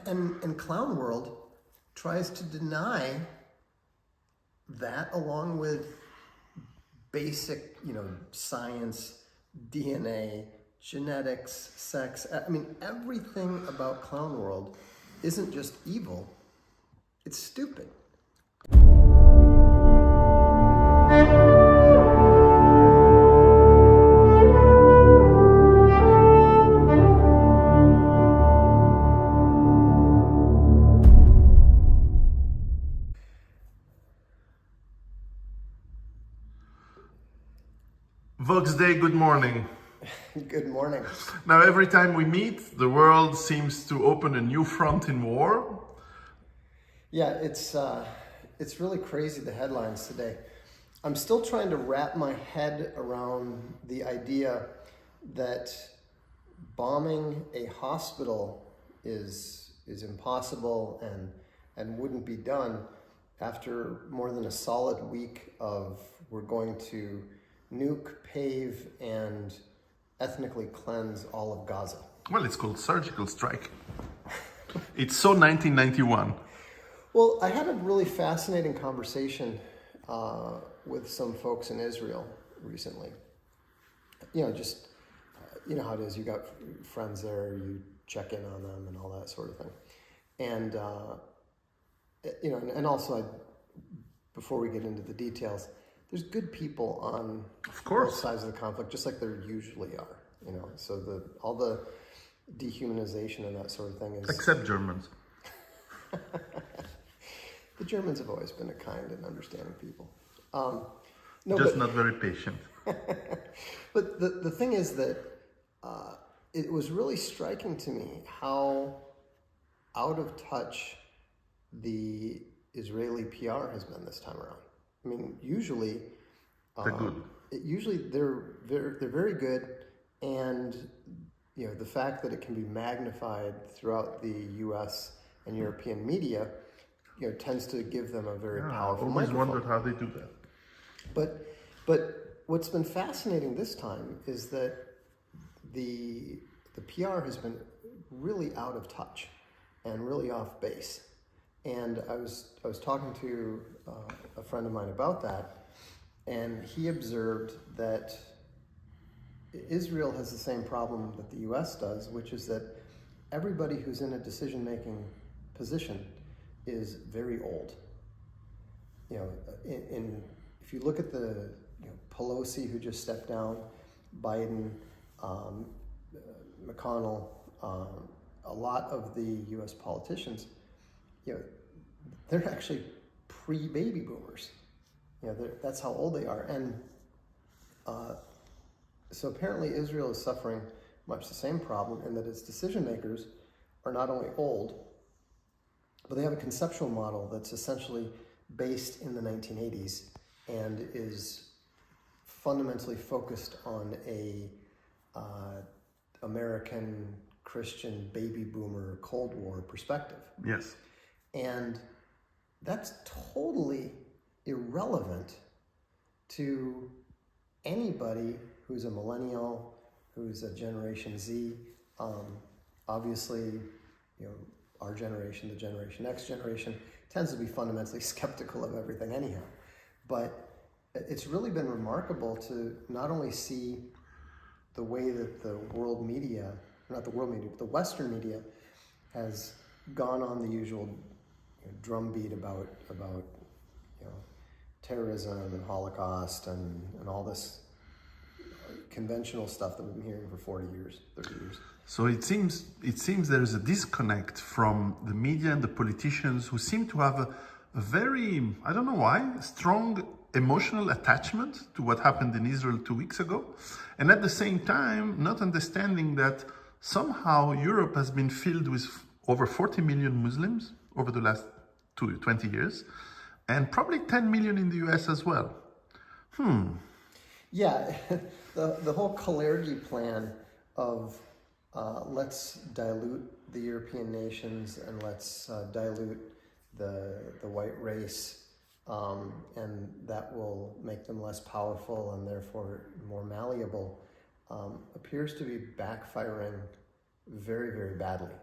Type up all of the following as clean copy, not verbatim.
And Clown World tries to deny that, along with basic, science, DNA, genetics, sex. I mean, everything about Clown World isn't just evil, it's stupid. Vox Day, good morning. Good morning. Now, every time we meet, the world seems to open a new front in war. Yeah, it's really crazy, the headlines today. I'm still trying to wrap my head around the idea that bombing a hospital is impossible and wouldn't be done after more than a solid week of we're going to nuke, pave, and ethnically cleanse all of Gaza. Well, it's called surgical strike. It's so 1991. Well, I had a really fascinating conversation with some folks in Israel recently. You know how it is. You got friends there, you check in on them and all that sort of thing. And, and also, before we get into the details, there's good people on both sides of the conflict, just like there usually are. So all the dehumanization and that sort of thing is... Except Germans. The Germans have always been a kind and understanding people. Not very patient. But the thing is that it was really striking to me how out of touch the Israeli PR has been this time around. I mean, usually they're good. They're very good, and the fact that it can be magnified throughout the U.S. and European media, tends to give them a very powerful I've always microphone. wondered how they do that. But what's been fascinating this time is that the PR has been really out of touch and really off base. And I was talking to a friend of mine about that, and he observed that Israel has the same problem that the U.S. does, which is that everybody who's in a decision-making position is very old. If you look at the Pelosi, who just stepped down, Biden, McConnell, a lot of the U.S. politicians, they're actually pre-baby boomers. That's how old they are. And so apparently Israel is suffering much the same problem in that its decision makers are not only old, but they have a conceptual model that's essentially based in the 1980s and is fundamentally focused on a American Christian baby boomer Cold War perspective. Yes. And that's totally irrelevant to anybody who's a millennial, who's a Generation Z. Obviously, our generation, the Generation X generation, tends to be fundamentally skeptical of everything anyhow. But it's really been remarkable to not only see the way that the world media, not the world media, but the Western media has gone on the usual drumbeat about terrorism and Holocaust and all this conventional stuff that we've been hearing for 40 years, 30 years. So it seems there is a disconnect from the media and the politicians who seem to have a very, I don't know why, strong emotional attachment to what happened in Israel 2 weeks ago. And at the same time, not understanding that somehow Europe has been filled with over 40 million Muslims over the last 20 years, and probably 10 million in the US as well. Yeah, the whole Kalergi plan of let's dilute the European nations and let's dilute the white race, and that will make them less powerful and therefore more malleable, appears to be backfiring very, very badly.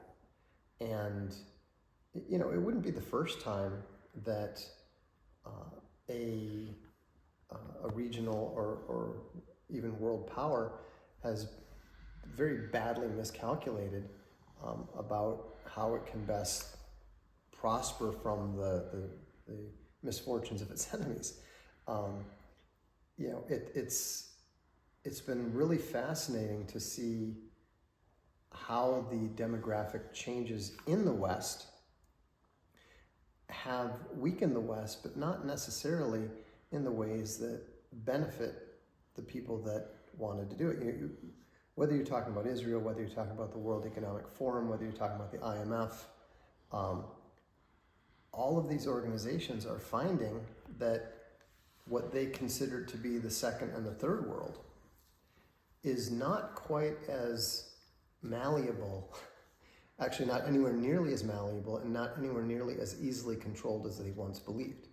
And, you know, it wouldn't be the first time that a regional or even world power has very badly miscalculated about how it can best prosper from the misfortunes of its enemies. You know, it's been really fascinating to see how the demographic changes in the West have weakened the West, but not necessarily in the ways that benefit the people that wanted to do it. Whether you're talking about Israel, whether you're talking about the World Economic Forum, whether you're talking about the IMF, all of these organizations are finding that what they consider to be the second and the third world is not quite as malleable, actually not anywhere nearly as malleable and not anywhere nearly as easily controlled as they once believed.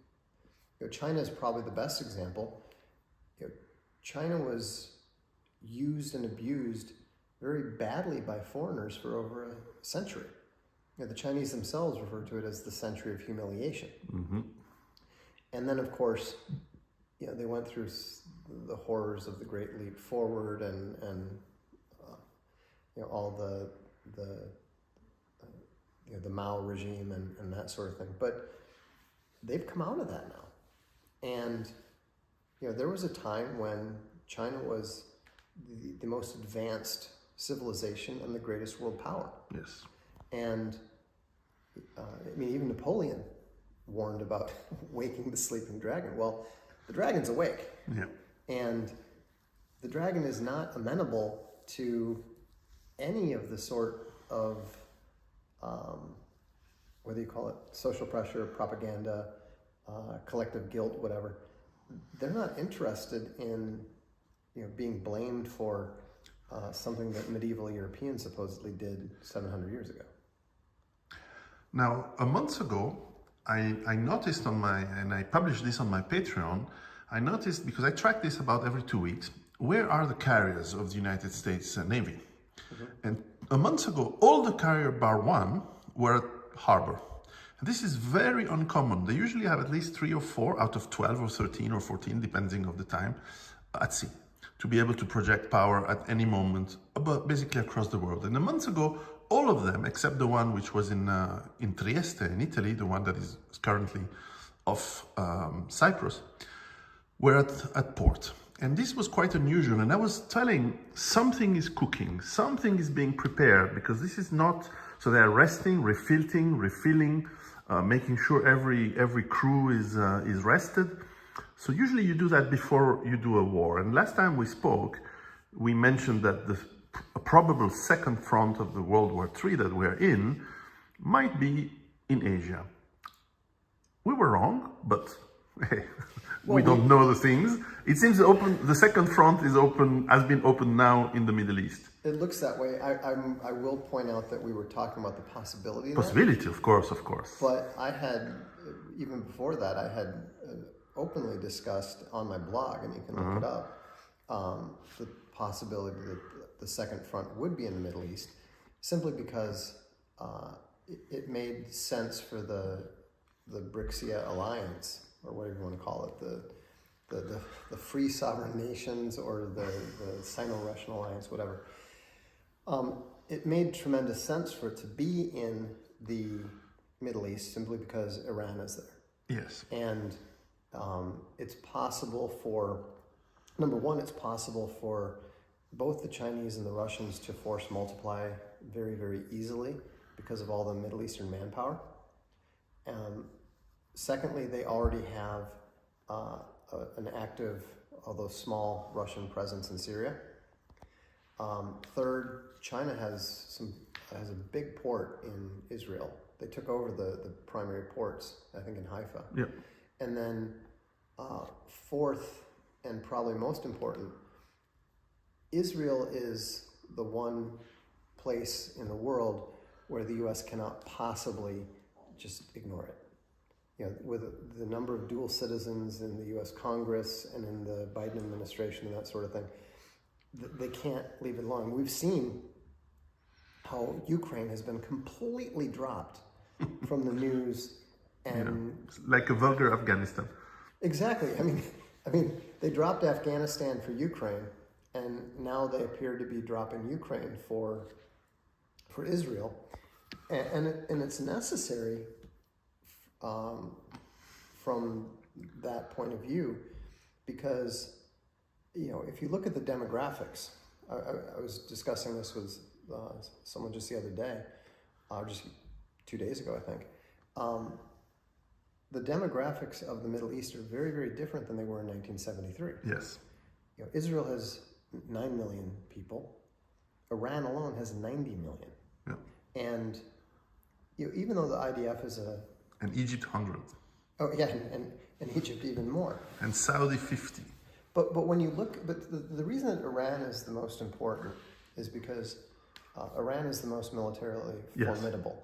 You know, China is probably the best example. You know, China was used and abused very badly by foreigners for over a century. You know, the Chinese themselves refer to it as the century of humiliation. Mm-hmm. And then, of course, you know, they went through the horrors of the Great Leap Forward and you know, all the Mao regime and that sort of thing. But they've come out of that now. And, you know, there was a time when China was the most advanced civilization and the greatest world power. Yes. And, I mean, even Napoleon warned about waking the sleeping dragon. Well, the dragon's awake. Yeah. And the dragon is not amenable to any of the sort of, whether you call it social pressure, propaganda, collective guilt, whatever. They're not interested in, you know, being blamed for something that medieval Europeans supposedly did 700 years ago. Now, a month ago, I noticed and I published this on my Patreon, I noticed, because I track this about every 2 weeks, where are the carriers of the United States Navy? Mm-hmm. And a month ago, all the carrier bar one were at harbor. And this is very uncommon. They usually have at least 3 or 4 out of 12 or 13 or 14, depending on the time, at sea, to be able to project power at any moment, basically across the world. And a month ago, all of them, except the one which was in Trieste, in Italy, the one that is currently off Cyprus, were at port. And this was quite unusual. And I was telling, something is cooking, something is being prepared, because this is not, so they're resting, refilling, making sure every crew is rested. So usually you do that before you do a war. And last time we spoke, we mentioned that the probable second front of the World War III that we're in might be in Asia. We were wrong, but hey, we don't know the things. It seems the second front has been opened now in the Middle East. It looks that way. I will point out that we were talking about the possibility of Possibility, of course. But I had, even before that, I had openly discussed on my blog, and you can look it up, the possibility that the second front would be in the Middle East, simply because it made sense for the BRICS alliance, or whatever you want to call it, the free sovereign nations, or the Sino-Russian alliance, whatever. It made tremendous sense for it to be in the Middle East simply because Iran is there. Yes. And it's possible for, number one, it's possible for both the Chinese and the Russians to force multiply very, very easily because of all the Middle Eastern manpower. Secondly, they already have an active, although small, Russian presence in Syria. Third, China has a big port in Israel. They took over the primary ports, I think, in Haifa. Yep. And then fourth, and probably most important, Israel is the one place in the world where the U.S. cannot possibly just ignore it. You know, with the number of dual citizens in the U.S. Congress and in the Biden administration and that sort of thing, they can't leave it alone. We've seen how Ukraine has been completely dropped from the news, and like a vulgar Afghanistan. exactly. I mean, they dropped Afghanistan for Ukraine, and now they appear to be dropping Ukraine for Israel, and it's necessary from that point of view, because if you look at the demographics, I was discussing this with someone just the other day, just 2 days ago, I think. The demographics of the Middle East are very, very different than they were in 1973. Yes. Israel has 9 million people. Iran alone has 90 million. Yeah. And even though the IDF is a... And Egypt 100. Oh, yeah, and Egypt even more. And Saudi 50. But when you look... But the reason that Iran is the most important is because Iran is the most militarily formidable.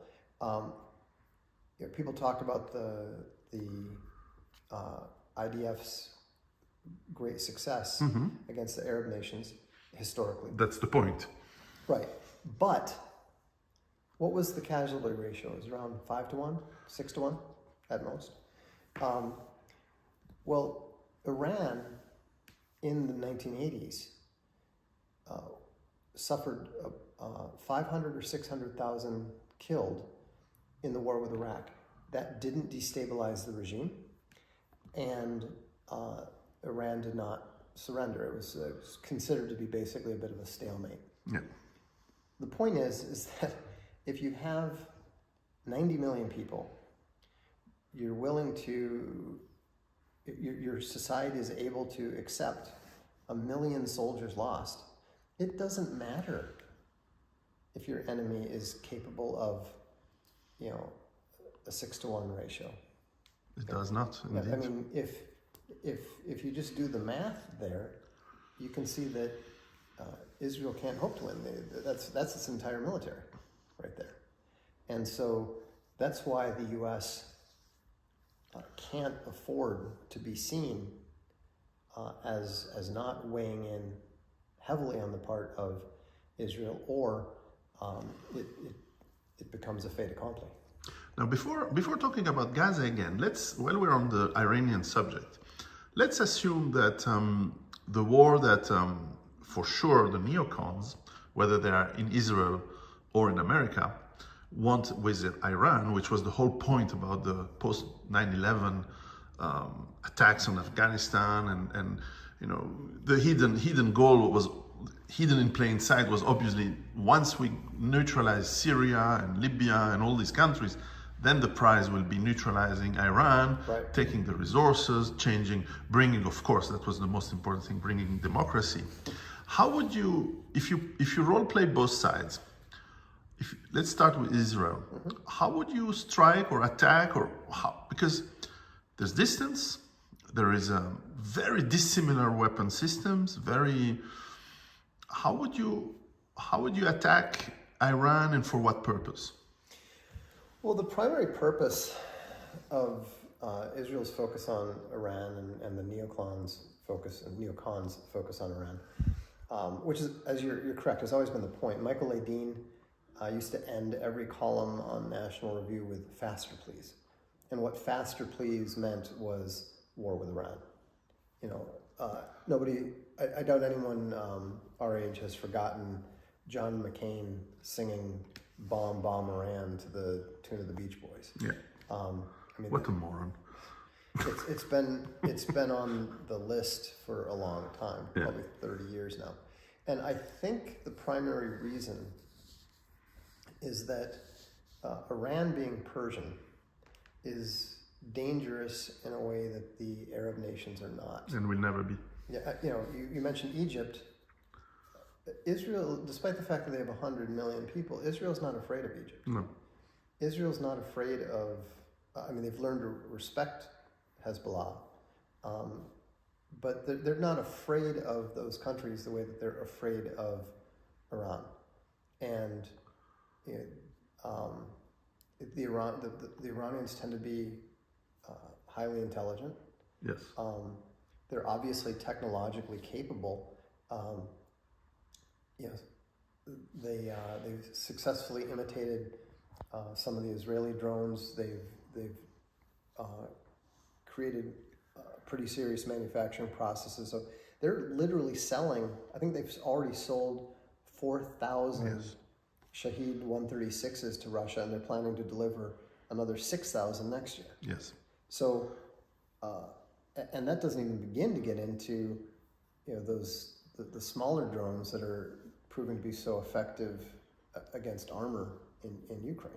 People talked about the IDF's great success against the Arab nations historically. That's the point. Right. But what was the casualty ratio? It was around 5-1, 6-1 at most. Well, Iran in the 1980s suffered 500 or 600,000 killed in the war with Iraq. That didn't destabilize the regime, and Iran did not surrender. It was considered to be basically a bit of a stalemate. Yeah. The point is that if you have 90 million people, you're willing to, your society is able to accept 1 million soldiers lost. It doesn't matter if your enemy is capable of, a 6-1 ratio. It does not, indeed. I mean, if you just do the math there, you can see that Israel can't hope to win. That's its entire military right there. And so that's why the U.S. Can't afford to be seen as not weighing in heavily on the part of Israel, or it becomes a fait accompli. Now, before talking about Gaza again, while we're on the Iranian subject, let's assume that the war that for sure the neocons, whether they are in Israel or in America, want with Iran, which was the whole point about the post 9/11 attacks on Afghanistan, and the hidden goal was hidden in plain sight was obviously once we neutralize Syria and Libya and all these countries, then the prize will be neutralizing Iran, right, taking the resources, bringing, of course, that was the most important thing, bringing democracy. How would you, if you role play both sides, let's start with Israel, how would you strike or attack, or how? Because there's distance, there is a very dissimilar weapon systems, how would you attack Iran, and for what purpose? Well, the primary purpose of Israel's focus on Iran and the neocons focus on Iran, which is, as you're correct, has always been the point. Michael Ledeen used to end every column on National Review with "faster, please," and what "faster, please" meant was war with Iran. Nobody, I doubt anyone our age has forgotten John McCain singing "Bomb, Bomb Iran" to the tune of the Beach Boys. Yeah. What a moron. It's been on the list for a long time, probably 30 years now. And I think the primary reason is that Iran being Persian is dangerous in a way that the Arab nations are not. And will never be. Yeah, you mentioned Egypt. Israel, despite the fact that they have 100 million people, Israel's not afraid of Egypt. No. Israel's not afraid of, they've learned to respect Hezbollah, but they're not afraid of those countries the way that they're afraid of Iran. And the Iranians tend to be highly intelligent. Yes. They're obviously technologically capable. they've successfully imitated some of the Israeli drones. They've created pretty serious manufacturing processes. So they're literally selling. I think they've already sold 4,000 Yes. Shahed 136s to Russia, and they're planning to deliver another 6,000 next year. Yes. So, and that doesn't even begin to get into, those the smaller drones that are proving to be so effective against armor in Ukraine.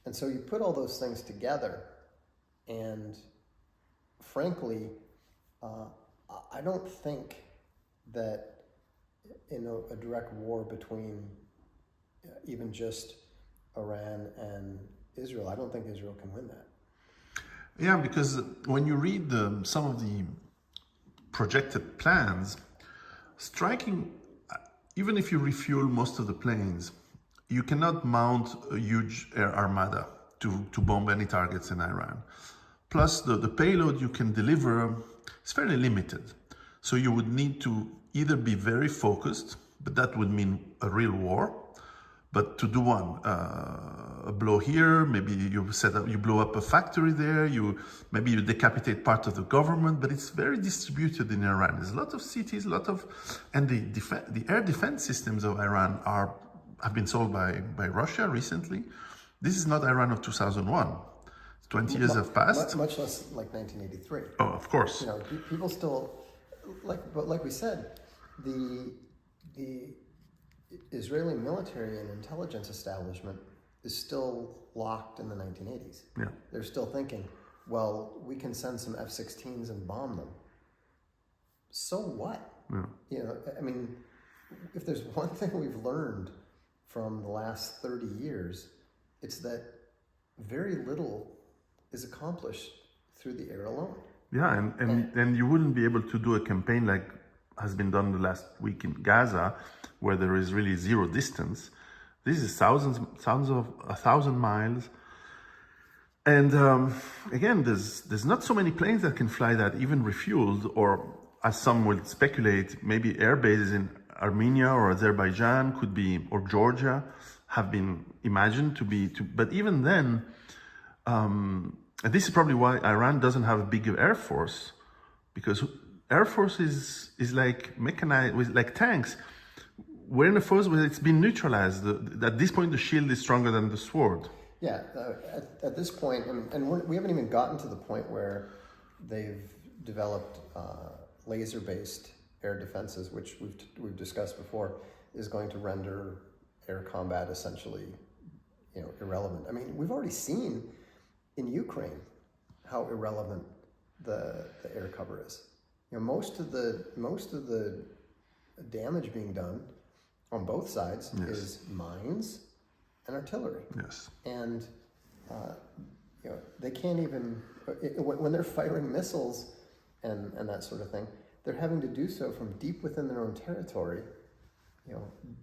And so you put all those things together, and frankly, I don't think that in a direct war between even just Iran and Israel, I don't think Israel can win that. Yeah, because when you read some of the projected plans, striking, even if you refuel most of the planes, you cannot mount a huge air armada to bomb any targets in Iran. Plus, the payload you can deliver is fairly limited. So you would need to either be very focused, but that would mean a real war. But to do one, a blow here, maybe you blow up a factory there, maybe you decapitate part of the government, but it's very distributed in Iran. There's a lot of cities, and the air defense systems of Iran have been sold by Russia recently. This is not Iran of 2001. 20 years have passed. Much less like 1983. Oh, of course. People still, but like we said, the Israeli military and intelligence establishment is still locked in the 1980s. Yeah. They're still thinking, well, we can send some F-16s and bomb them. So what? Yeah. I mean, if there's one thing we've learned from the last 30 years, it's that very little is accomplished through the air alone. Yeah, and you wouldn't be able to do a campaign like has been done the last week in Gaza, where there is really zero distance. This is thousands of 1,000 miles. And again, there's not so many planes that can fly that, even refueled, or as some will speculate, maybe air bases in Armenia or Azerbaijan could be, or Georgia, have been imagined to be. But even then, and this is probably why Iran doesn't have a bigger air force, because air force is like mechanized, like tanks. We're in a force where it's been neutralized. At this point, the shield is stronger than the sword. Yeah, at this point, and we haven't even gotten to the point where they've developed laser-based air defenses, which we've discussed before, is going to render air combat essentially, irrelevant. I mean, we've already seen in Ukraine how irrelevant the air cover is. Most of the damage being done on both sides is mines and artillery. Yes. And they can't even, when they're firing missiles and that sort of thing, they're having to do so from deep within their own territory,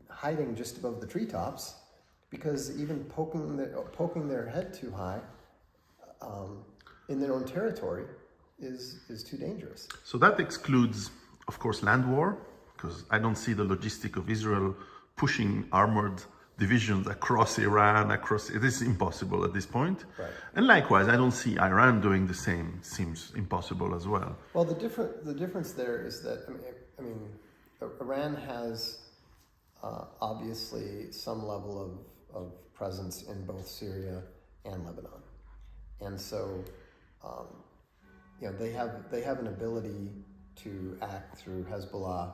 hiding just above the treetops, because even poking their head too high in their own territory is too dangerous. So that excludes, of course, land war, because I don't see the logistic of Israel pushing armored divisions across Iran, it is impossible at this point. Right. And likewise, I don't see Iran doing the same. Seems impossible as well. Well, the difference there is that, I mean, Iran has obviously some level of presence in both Syria and Lebanon. And so, they have an ability to act through Hezbollah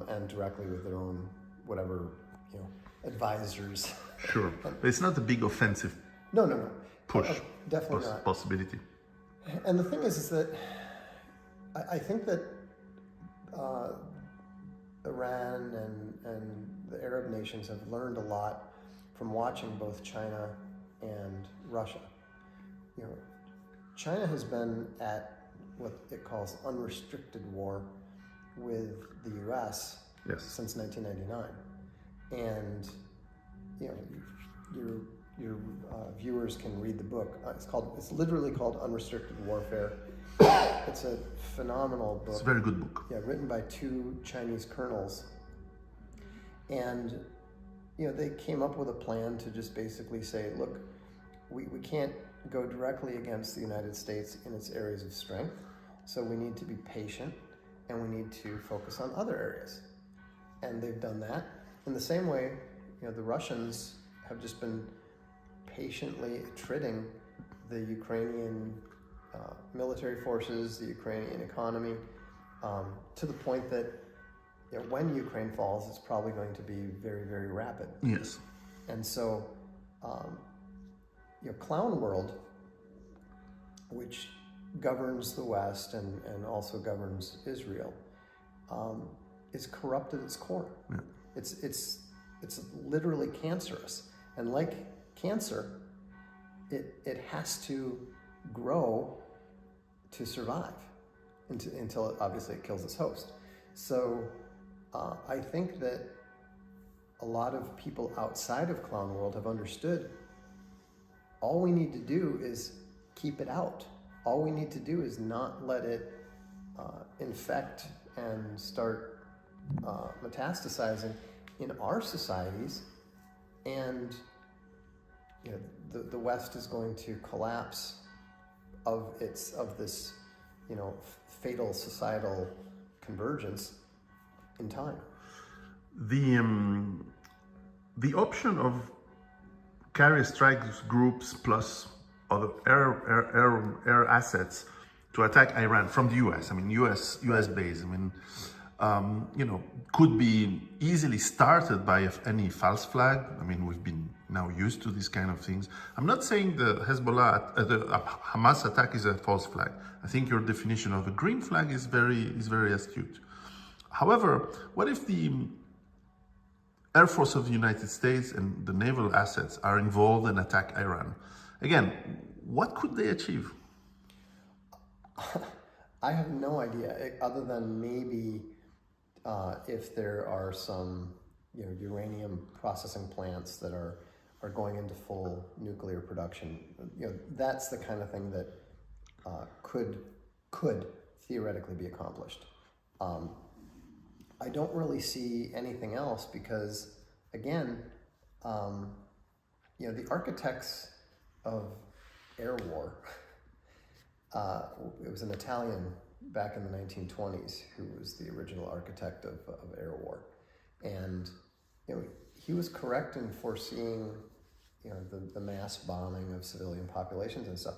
and directly with their own advisors. Sure, but it's not a big offensive. No. Push. Definitely not. Possibility. And the thing is that I think that Iran and the Arab nations have learned a lot from watching both China and Russia. China has been at what it calls unrestricted war with the U.S. Since 1999, and your viewers can read the book. It's literally called Unrestricted Warfare. It's a phenomenal book. It's a very good book. Yeah, written by two Chinese colonels, and they came up with a plan to just basically say, look, we can't go directly against the United States in its areas of strength, so we need to be patient and we need to focus on other areas. And they've done that. In the same way, the Russians have just been patiently attriting the Ukrainian military forces, the Ukrainian economy, to the point that when Ukraine falls, it's probably going to be very, very rapid. Yes. And so, Clown World, which governs the West and also governs Israel, is corrupt at its core. Yeah. It's literally cancerous, and like cancer, it has to grow to survive until obviously it kills its host. So I think that a lot of people outside of Clown World have understood all we need to do is keep it out. All we need to do is not let it infect and start metastasizing in our societies, and the West is going to collapse of this fatal societal convergence in time. The option of carrier strikes groups plus other air assets to attack Iran from the U.S. I mean, U.S. base. I mean, could be easily started by any false flag. I mean, we've been now used to these kind of things. I'm not saying the Hamas attack is a false flag. I think your definition of a green flag is very astute. However, what if the Air Force of the United States and the naval assets are involved and attack Iran? Again, what could they achieve? I have no idea, other than maybe if there are some uranium processing plants that are going into full nuclear production. That's the kind of thing that could theoretically be accomplished. I don't really see anything else because, again, the architects of air war, it was an Italian back in the 1920s who was the original architect of air war. And, he was correct in foreseeing, the mass bombing of civilian populations and stuff.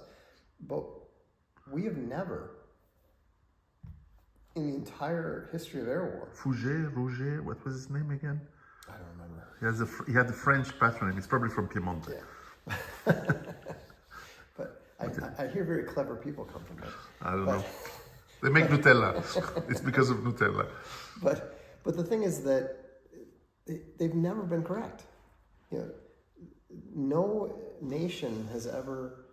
But we have never, in the entire history of air war. Roger, what was his name again? I don't remember. He had the French patronym. It's probably from Piemonte. Yeah. But I hear very clever people come from there. I don't know. They make Nutella. It's because of Nutella. But the thing is that they've never been correct. No nation has ever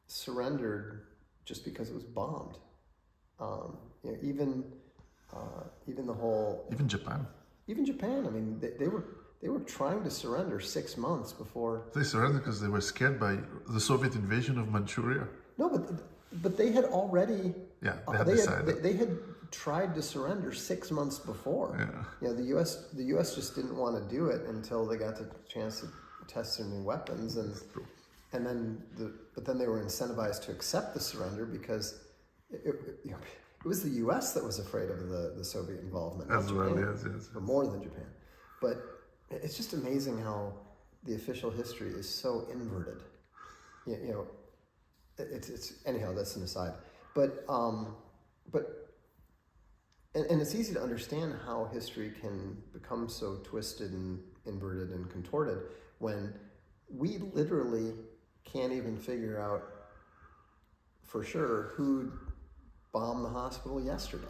surrendered just because it was bombed. Even the whole. Even Japan. Even Japan. I mean, they were trying to surrender 6 months before. They surrendered because they were scared by the Soviet invasion of Manchuria. No, but they had already. Yeah, they had decided. They had tried to surrender 6 months before. Yeah. The U.S. just didn't want to do it until they got the chance to test their new weapons, and then they were incentivized to accept the surrender because it was the U.S. that was afraid of the Soviet involvement. As well, yes. But more than Japan. But it's just amazing how the official history is so inverted. It's anyhow. That's an aside. But it's easy to understand how history can become so twisted and inverted and contorted when we literally can't even figure out for sure who bombed the hospital yesterday.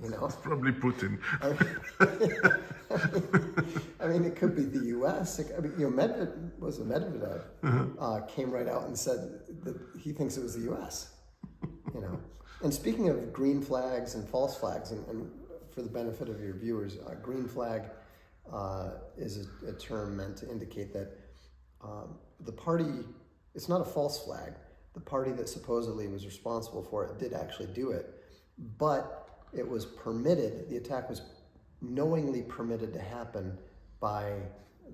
It's probably Putin. I mean, it could be the U.S. Medvedev came right out and said that he thinks it was the U.S. And speaking of green flags and false flags, and for the benefit of your viewers, green flag is a term meant to indicate that the party, it's not a false flag. The party that supposedly was responsible for it did actually do it, but it was permitted, the attack was knowingly permitted to happen by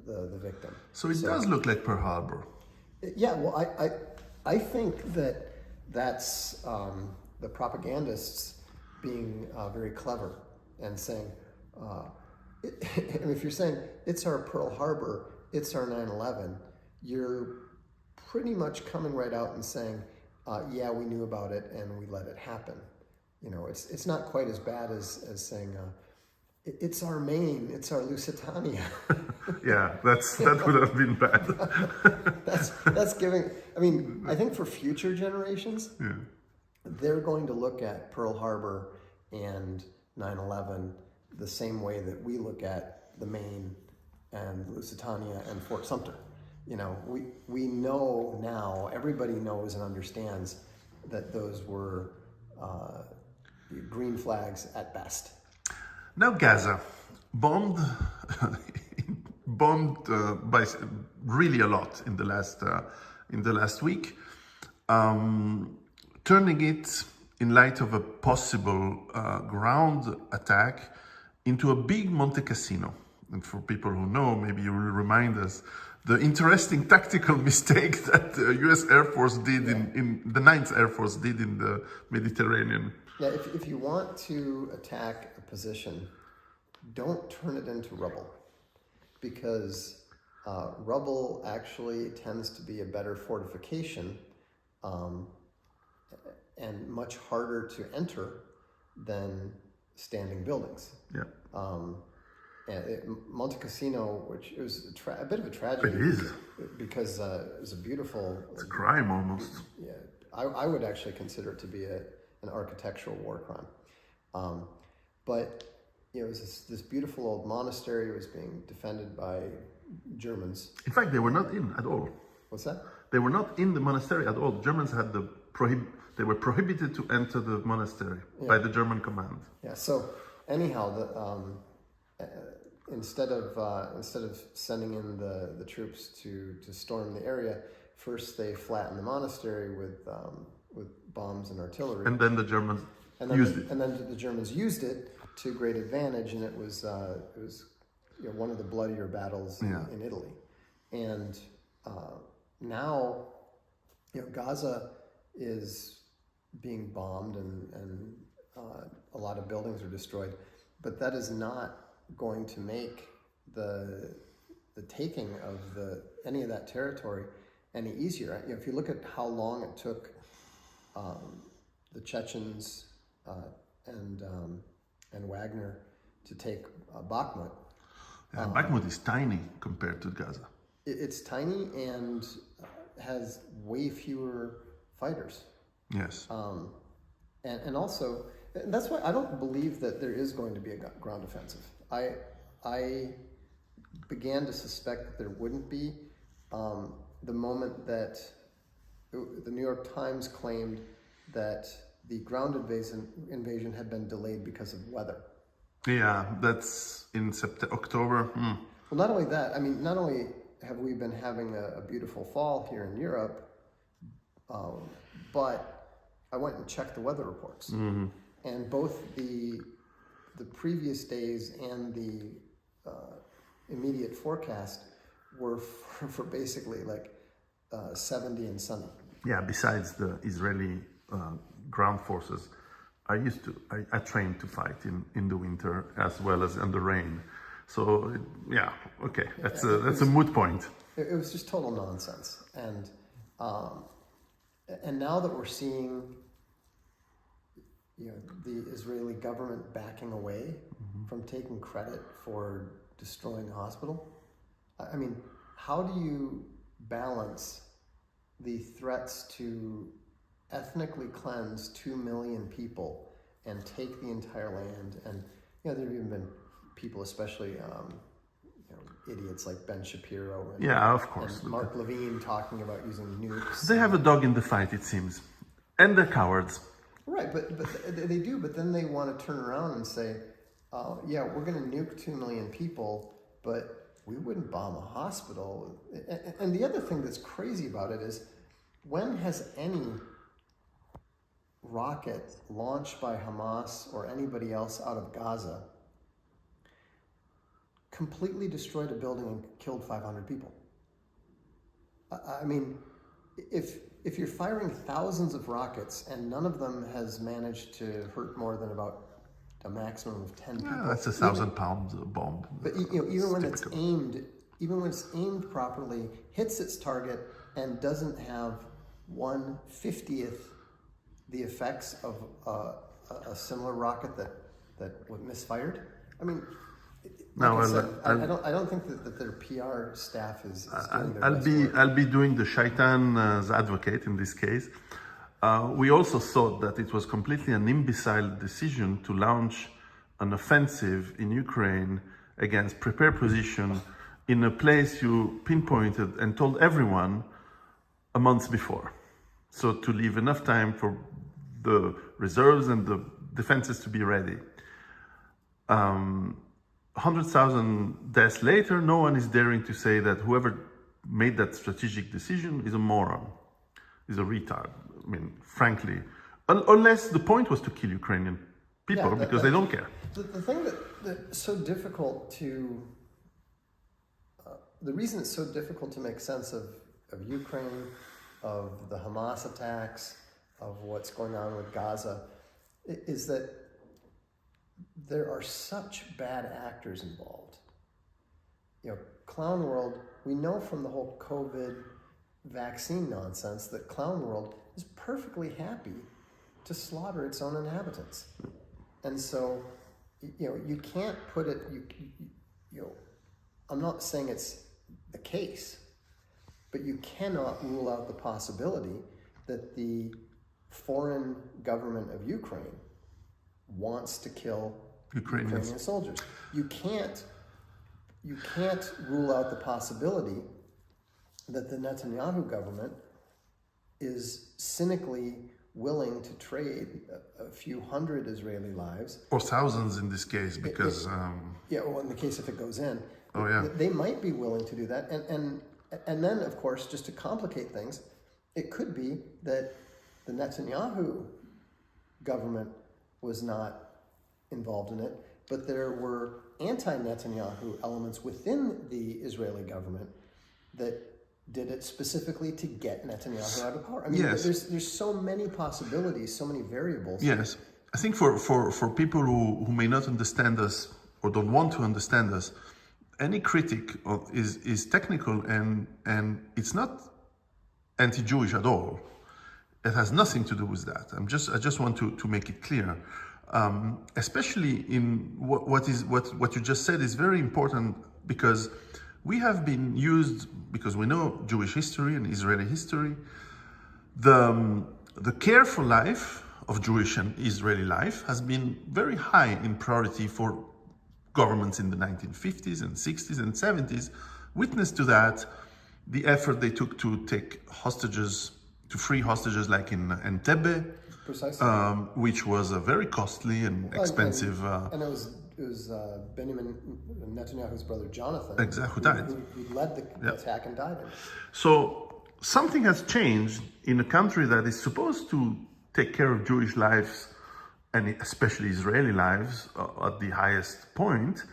the victim. So it does look like Pearl Harbor. Yeah, well, I think that that's the propagandists being very clever and saying, and if you're saying it's our Pearl Harbor, it's our 9/11, you're pretty much coming right out and saying, yeah, we knew about it and we let it happen. You know, it's not quite as bad as saying, it's our Maine, it's our Lusitania. Yeah, that would have been bad. that's giving. I mean, I think for future generations, Yeah. they're going to look at Pearl Harbor and 9/11 the same way that we look at the Maine and Lusitania and Fort Sumter. You know, we know now, everybody knows and understands that those were green flags at best. Now Gaza, bombed by really a lot in the last week, turning it, in light of a possible ground attack, into a big Monte Cassino. And for people who know, maybe you will remind us the interesting tactical mistake that the U.S. Air Force did in the 9th Air Force did in the Mediterranean. Yeah, if you want to attack a position, don't turn it into rubble, because rubble actually tends to be a better fortification and much harder to enter than standing buildings. Yeah. Monte Cassino, which it was a bit of a tragedy. It is. Because it was a beautiful... It's a crime almost. Yeah, I would actually consider it to be an architectural war crime. But you know, it was this beautiful old monastery. It was being defended by Germans. In fact, they were not in at all. What's that? They were not in the monastery at all. Germans had they were prohibited to enter the monastery by the German command. Yeah. So anyhow, instead of sending in the troops to storm the area, first they flattened the monastery with bombs and artillery. And then the Germans used it. And then the Germans used it to great advantage, and it was you know, one of the bloodier battles in Italy. And now, you know, Gaza is being bombed and a lot of buildings are destroyed, but that is not going to make the taking of any of that territory any easier. You know, if you look at how long it took the Chechens and Wagner to take Bakhmut. Bakhmut is tiny compared to Gaza. It's tiny and has way fewer fighters. Yes. And also, that's why I don't believe that there is going to be a ground offensive. I began to suspect that there wouldn't be the moment that the New York Times claimed that the ground invasion had been delayed because of weather. Yeah, that's in October. Well, not only that, I mean, not only have we been having a beautiful fall here in Europe, but I went and checked the weather reports. Mm-hmm. And both the previous days and the immediate forecast were for basically like 70 and sunny. Yeah, besides the Israeli ground forces, I trained to fight in the winter as well as in the rain. So yeah, okay, that's a moot point. It was just total nonsense, and now that we're seeing, you know, the Israeli government backing away from taking credit for destroying a hospital, I mean, how do you balance the threats to ethnically cleanse 2 million people and take the entire land? And you know, there have even been people, especially you know, idiots like Ben Shapiro and, of course, and Mark Levine, talking about using nukes. They have a dog in the fight, it seems, and they're cowards. Right, but they do. But then they want to turn around and say, yeah, we're going to nuke 2 million people, but we wouldn't bomb a hospital. And the other thing that's crazy about it is, when has any rocket launched by Hamas or anybody else out of Gaza completely destroyed a building and killed 500 people. I mean, if you're firing thousands of rockets and none of them has managed to hurt more than about a maximum of 10 people. That's 1,000 pounds bomb. But even when it's aimed properly, hits its target and doesn't have 1/50th the effects of a similar rocket that was misfired. I mean, No, I don't think that their PR staff is doing their best work. I'll be doing the shaitan's advocate in this case. We also thought that it was completely an imbecile decision to launch an offensive in Ukraine against prepared position in a place you pinpointed and told everyone a month before. So to leave enough time for the reserves and the defenses to be ready. 100,000 deaths later, no one is daring to say that whoever made that strategic decision is a moron, is a retard. I mean, frankly, unless the point was to kill Ukrainian people because they don't care. The thing that's so difficult to, the reason it's so difficult to make sense of Ukraine, of the Hamas attacks, of what's going on with Gaza, is that there are such bad actors involved. Clown World, we know from the whole COVID vaccine nonsense that Clown World is perfectly happy to slaughter its own inhabitants. And so, you can't put it, I'm not saying it's the case, but you cannot rule out the possibility that the foreign government of Ukraine wants to kill Ukrainian soldiers. You can't rule out the possibility that the Netanyahu government is cynically willing to trade a few hundred Israeli lives. Or thousands in this case, because... in the case if it goes in. They might be willing to do that. And then, of course, just to complicate things, it could be that the Netanyahu government was not involved in it, but there were anti-Netanyahu elements within the Israeli government that did it specifically to get Netanyahu out of power. I mean, there's so many possibilities, so many variables. Yes. I think for people who may not understand us or don't want to understand us, any critic is technical and it's not anti-Jewish at all. It has nothing to do with that. I just want to make it clear. Especially in what you just said is very important, because we have been used, because we know Jewish history and Israeli history, the care for life of Jewish and Israeli life has been very high in priority for governments in the 1950s and 60s and 70s. Witness to that, the effort they took to take hostages, to free hostages like in Entebbe, which was a very costly and expensive... And it was Benjamin Netanyahu's brother Jonathan, who died. Who led the attack and died. So something has changed in a country that is supposed to take care of Jewish lives, and especially Israeli lives, at the highest point,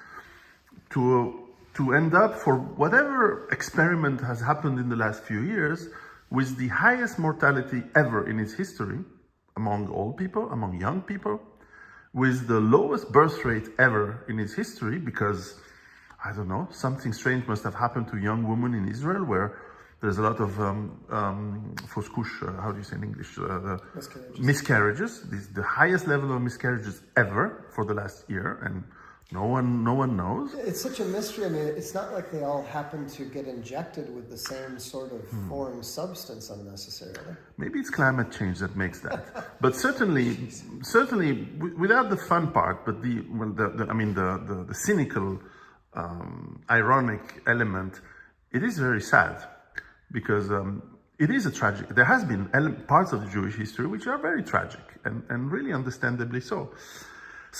to end up, for whatever experiment has happened in the last few years, with the highest mortality ever in its history, among old people, among young people, with the lowest birth rate ever in its history, because, I don't know, something strange must have happened to young women in Israel, where there's a lot of how do you say in English? Miscarriages. This is the highest level of miscarriages ever for the last year, and no one knows. It's such a mystery. I mean, it's not like they all happen to get injected with the same sort of foreign substance unnecessarily. Maybe it's climate change that makes that. But certainly, without the fun part, but the cynical, ironic element, it is very sad, because it is a tragic. There has been parts of the Jewish history which are very tragic, and really understandably so.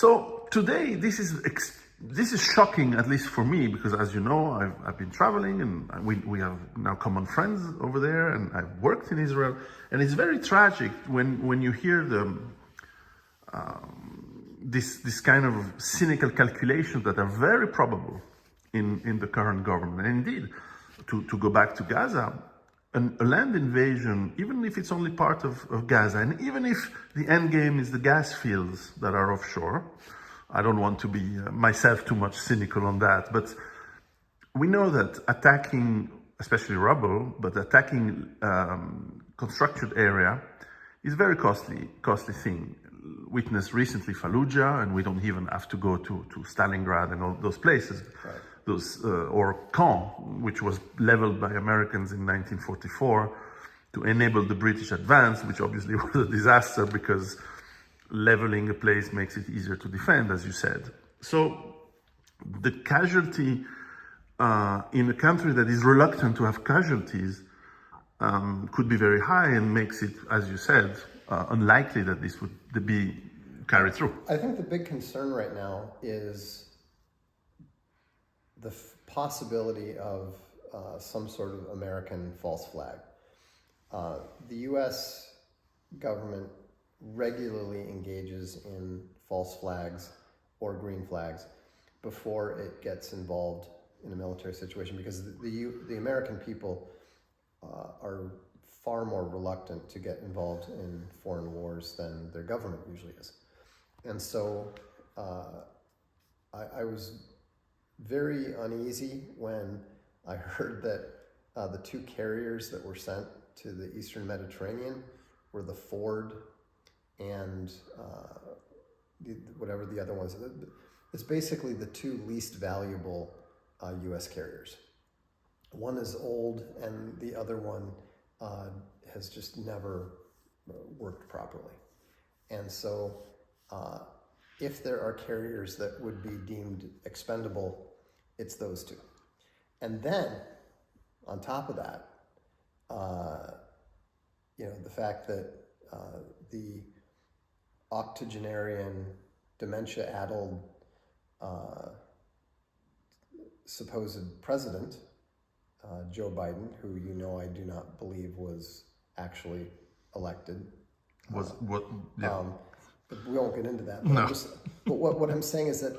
So today, this is shocking, at least for me, because as you know, I've been traveling, and we have now common friends over there, and I've worked in Israel, and it's very tragic when you hear this kind of cynical calculations that are very probable in the current government. And indeed, to go back to Gaza, a land invasion, even if it's only part of Gaza, and even if the end game is the gas fields that are offshore, I don't want to be myself too much cynical on that, but we know that attacking, especially rubble, but attacking constructed area is a very costly thing. Witnessed recently Fallujah, and we don't even have to go to Stalingrad and all those places. Right. Or Caen, which was leveled by Americans in 1944 to enable the British advance, which obviously was a disaster because leveling a place makes it easier to defend, as you said. So the casualty in a country that is reluctant to have casualties could be very high and makes it, as you said, unlikely that this would be carried through. I think the big concern right now is the possibility of some sort of American false flag. The U.S. government regularly engages in false flags or green flags before it gets involved in a military situation, because the American people are far more reluctant to get involved in foreign wars than their government usually is. And so I was very uneasy when I heard that the two carriers that were sent to the Eastern Mediterranean were the Ford and whatever the other ones. It's basically the two least valuable U.S. carriers. One is old, and the other one has just never worked properly. And so if there are carriers that would be deemed expendable, it's those two. And then, on top of that, the fact that the octogenarian, dementia-addled supposed president, Joe Biden, who I do not believe was actually elected. Yeah. But we won't get into that. No. What I'm saying is that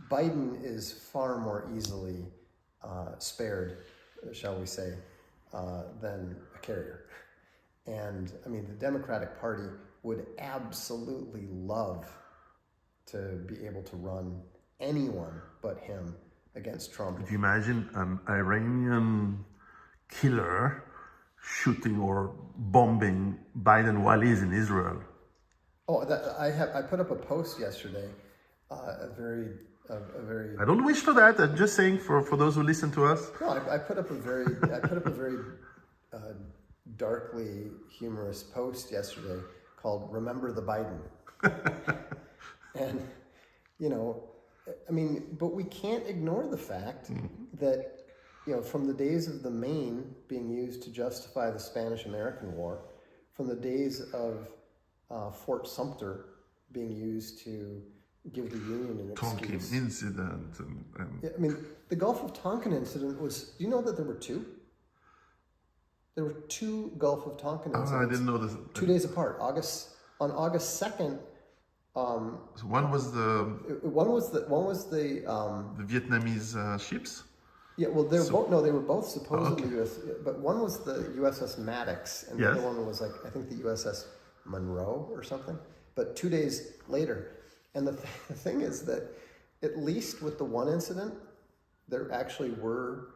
Biden is far more easily spared, shall we say, than a carrier. And I mean, the Democratic Party would absolutely love to be able to run anyone but him against Trump. Could you imagine an Iranian killer shooting or bombing Biden while he's in Israel? Oh, I put up a post yesterday, a very. I don't wish for that. I'm just saying for those who listen to us. No, I put up a very darkly humorous post yesterday called "Remember the Biden," and I mean, but we can't ignore the fact that from the days of the Maine being used to justify the Spanish-American War, from the days of Fort Sumter being used to give the Union an excuse. Tonkin incident. Yeah, I mean, the Gulf of Tonkin incident was, do you know that there were two? There were two Gulf of Tonkin incidents. Oh, I didn't know this. 2 days apart. On August 2nd. So one was the Vietnamese ships? Yeah, well, they were both supposedly US, but one was the USS Maddox, and the other one was I think the USS Monroe or something. But 2 days later, and the thing is that at least with the one incident, there actually were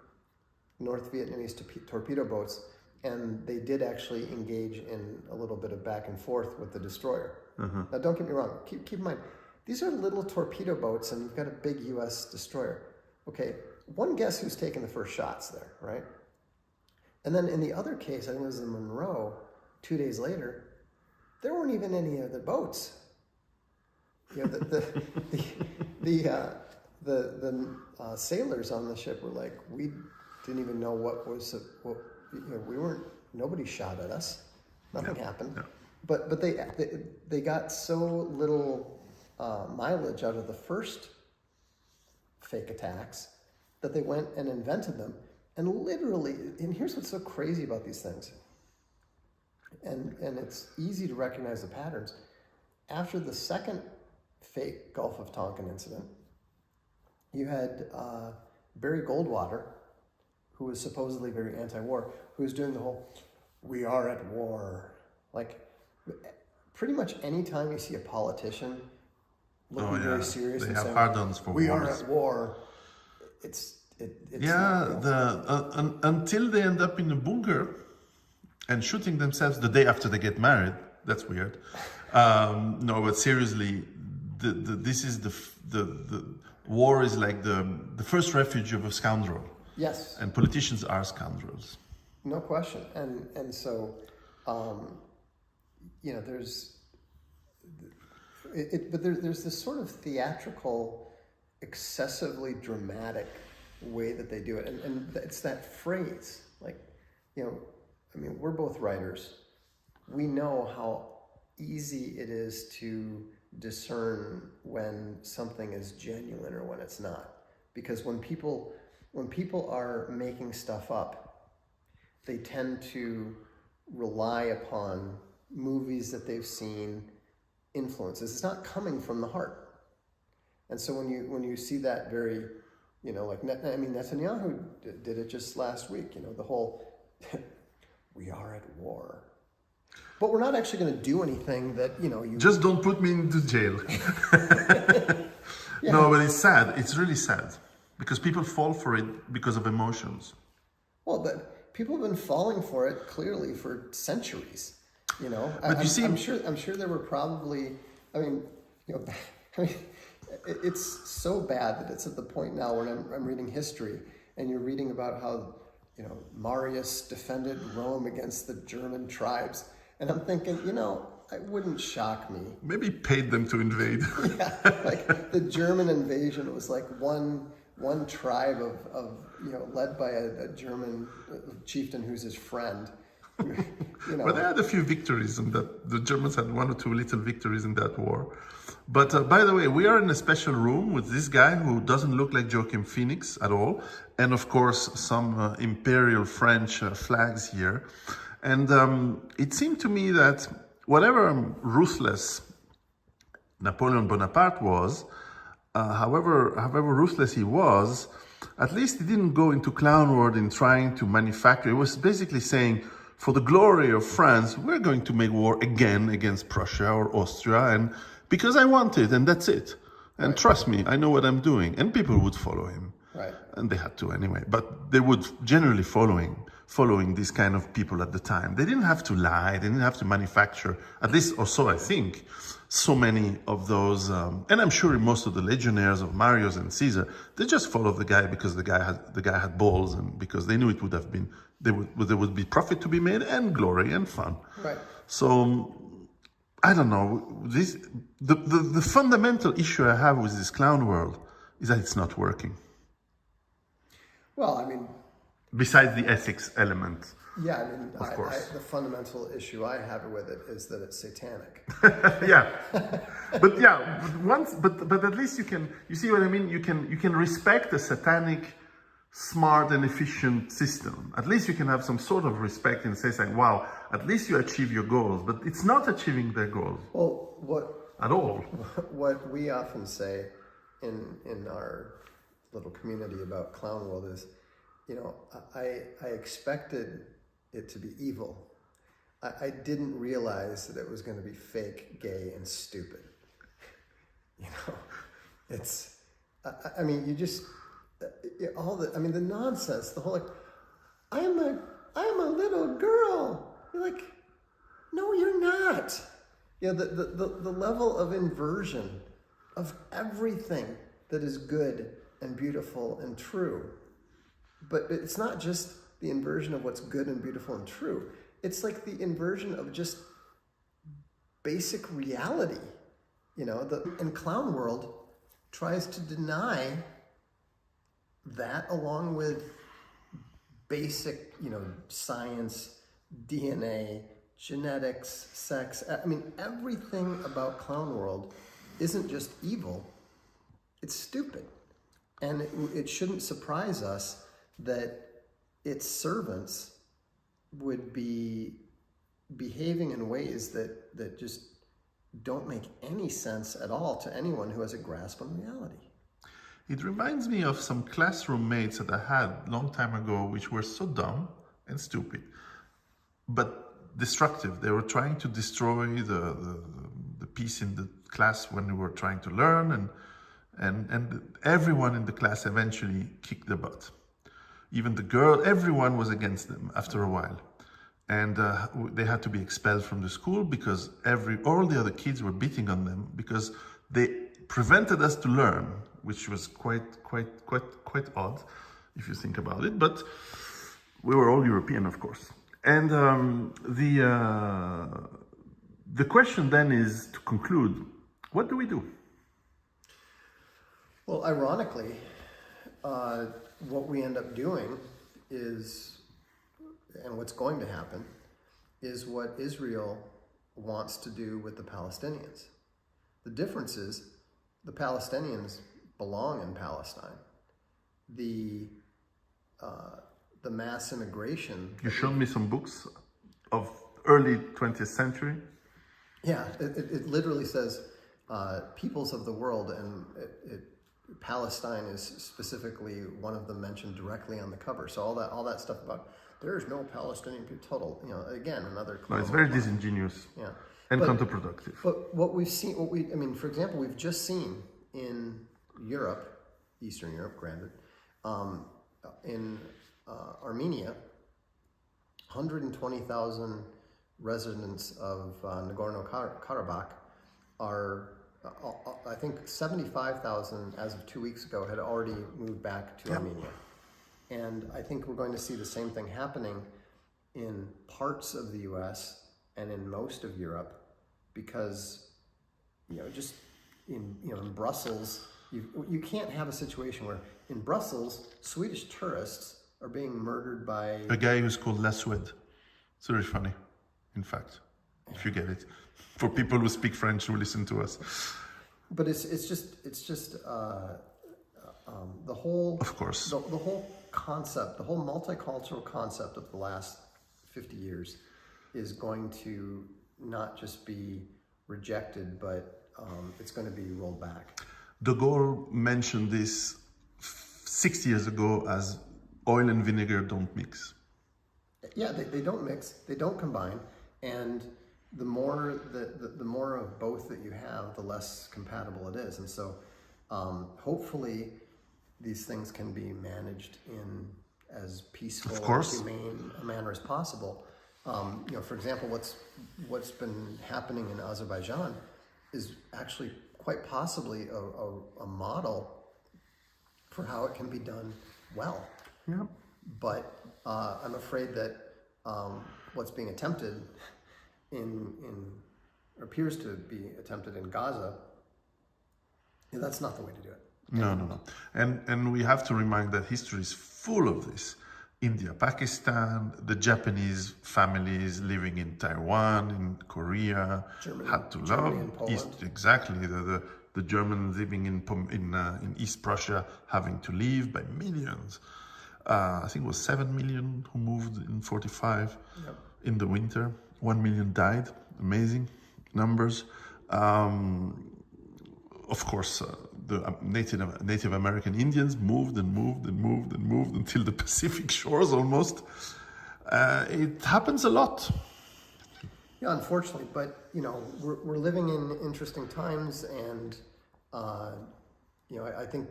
North Vietnamese torpedo boats, and they did actually engage in a little bit of back and forth with the destroyer. Now, don't get me wrong. Keep in mind, these are little torpedo boats, and you've got a big U.S. destroyer. Okay, one guess who's taking the first shots there, right? And then in the other case, I think it was the Monroe, 2 days later, there weren't even any other boats. The sailors on the ship were like, we didn't even know nobody shot at us. Nothing happened. Yeah. But they got so little mileage out of the first fake attacks that they went and invented them. And literally, and here's what's so crazy about these things. And it's easy to recognize the patterns. After the second fake Gulf of Tonkin incident, You had Barry Goldwater, who was supposedly very anti-war, who was doing the whole, we are at war. Like, pretty much any time you see a politician looking very serious they and have saying, hard-ons for we are wars. at war, it's Yeah, until they end up in a bunker and shooting themselves the day after they get married. That's weird. No, but seriously, this is the war is like the first refuge of a scoundrel. Yes. And politicians are scoundrels. No question. And so, there's this sort of theatrical, excessively dramatic way that they do it. And it's that phrase, like, we're both writers. We know how easy it is to discern when something is genuine or when it's not. Because when people are making stuff up, they tend to rely upon movies that they've seen, influences. It's not coming from the heart. And so when you see that very, Netanyahu did it just last week, the whole, we are at war. But we're not actually going to do anything that, you... Just don't put me into jail. Yeah. No, but it's sad. It's really sad. Because people fall for it because of emotions. Well, but people have been falling for it clearly for centuries. But you see, I'm sure there were probably. It's so bad that it's at the point now when I'm reading history and you're reading about how Marius defended Rome against the German tribes, and I'm thinking, it wouldn't shock me. Maybe paid them to invade. Yeah, like the German invasion was like one tribe of led by a German chieftain who's his friend. Well, they had a few victories in that. The Germans had one or two little victories in that war. But by the way, we are in a special room with this guy who doesn't look like Joachim Phoenix at all. And of course, some imperial French flags here. And it seemed to me that whatever ruthless Napoleon Bonaparte was, however ruthless he was, at least he didn't go into clown world in trying to manufacture. He was basically saying, for the glory of France, we're going to make war again against Prussia or Austria, and because I want it, and that's it. And Right. Trust me, I know what I'm doing. And people would follow him. Right. And they had to anyway. But they would generally following these kind of people at the time. They didn't have to lie. They didn't have to manufacture, at least, or so I think, so many of those. And I'm sure most of the legionnaires of Marius and Caesar, they just followed the guy because the guy had balls, and because they knew it would have been, there would be profit to be made and glory and fun. Right. So I don't know. The fundamental issue I have with this clown world is that it's not working. Well, Besides the ethics element. yeah, Of course. the fundamental issue I have with it is that it's satanic. Yeah, but at least you see what I mean. You can respect a satanic, smart and efficient system. At least you can have some sort of respect and say, like, wow, at least you achieve your goals. But it's not achieving their goals. Well, at all. What we often say in our little community about clown world is, I expected it to be evil. I didn't realize that it was going to be fake, gay, and stupid. It's, you just, the nonsense, the whole, like, I am a little girl. You're like, no, you're not. The level of inversion of everything that is good and beautiful and true. But it's not just the inversion of what's good and beautiful and true. It's like the inversion of just basic reality. And clown world tries to deny that, along with basic, science, DNA, genetics, sex. Everything about clown world isn't just evil, it's stupid. And it shouldn't surprise us that its servants would be behaving in ways that just don't make any sense at all to anyone who has a grasp on reality. It reminds me of some classroom mates that I had a long time ago, which were so dumb and stupid, but destructive. They were trying to destroy the peace in the class when we were trying to learn, and everyone in the class eventually kicked their butt. Even the girl, everyone was against them after a while. And they had to be expelled from the school because all the other kids were beating on them because they prevented us to learn, which was quite odd if you think about it. But we were all European, of course. And the question then is, to conclude, what do we do? Well, ironically, what we end up doing is, and what's going to happen, is what Israel wants to do with the Palestinians. The difference is the Palestinians belong in Palestine. The mass immigration. You showed me some books of early 20th century. Yeah, it literally says peoples of the world, and Palestine is specifically one of them mentioned directly on the cover. So all that stuff about there is no Palestinian people, total, again, another. No, it's very disingenuous. Yeah. And counterproductive. But what we've seen, for example, we've just seen in Europe, Eastern Europe, granted, in Armenia, 120,000 residents of Nagorno-Karabakh are, I think 75,000 as of 2 weeks ago had already moved back to Armenia. And I think we're going to see the same thing happening in parts of the US and in most of Europe, because, just in Brussels, you can't have a situation where in Brussels, Swedish tourists are being murdered by a guy who's called La Suède. It's very funny, in fact, if you get it. For people who speak French who listen to us. But it's just the whole, of course, the whole concept, the whole multicultural concept of the last 50 years is going to not just be rejected, but it's going to be rolled back. De Gaulle mentioned this 60 years ago as oil and vinegar don't mix. Yeah, they don't mix, they don't combine, and the more the more of both that you have, the less compatible it is. And so hopefully these things can be managed in as peaceful, humane a manner as possible. For example, what's been happening in Azerbaijan is actually quite possibly a model for how it can be done well. Yeah. But I'm afraid that what's being attempted or appears to be attempted in Gaza, that's not the way to do it. No. And we have to remind that history is full of this. India, Pakistan, the Japanese families living in Taiwan, in Korea, had to love exactly the Germans living in East Prussia having to leave by millions. I think it was 7 million who moved in 45 in the winter. 1 million died. Amazing numbers. Of course, the Native American Indians moved until the Pacific shores almost. It happens a lot. Yeah, unfortunately, but we're living in interesting times, and I think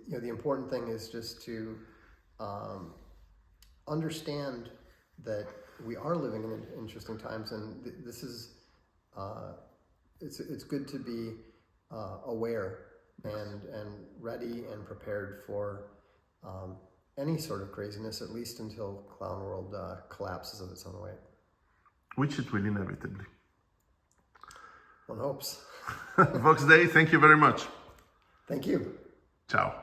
the important thing is just to understand that we are living in interesting times, and this is it's good to be aware and ready and prepared for any sort of craziness, at least until Clown World collapses of its own weight. Which it will inevitably. One hopes. Vox Day, thank you very much. Thank you. Ciao.